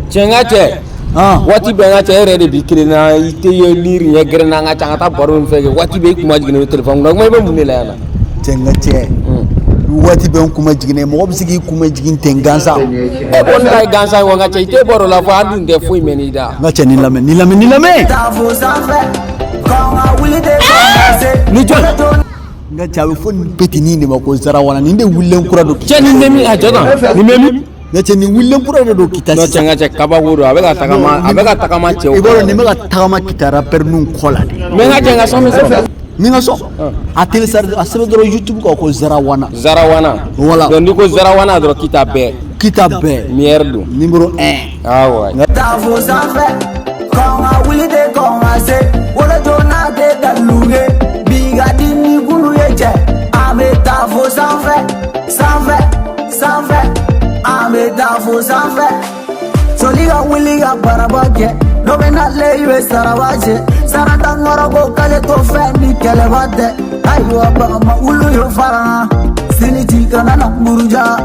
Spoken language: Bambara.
Chenga che. Wati be nga che re de bikirina ite yo liri nya grena nga changata baro fege wati be kuma jigine telephone ngam may be munela yana. Chenga che. Wati be kuma jigine mo obsigi kuma jigin tengansa. E bon lay gansa wo nga che ite baro la fa adun de fuy menida. Nga che ni lame. Ni jon. Nga chawe fon petini ne mako Zara Wana ninde wulen kura do. Che ni nemi ajona. Ni memi. Nga che ni wulen kura do kita. No chenga che kaba wuro abega takama che. Iboro ne mega takama kitara per nun kola de. Me nga chenga so me so. Minga so atel sar asebe do YouTube ko Zara Wana voilà donc ko Zara Wana do kitabe mierdu numéro 1 ah ouais ta vos affaires quand a wuli de quand a se wala dona de daluge biga dini gulu yeje ame ta vos affaires ame ta vos affaires soliga wuli ga barabake no bena lewe sarawaje sarata ngoro go kale to fendi kele bade aywa ba ma ulu yo fara siniti kana na muruja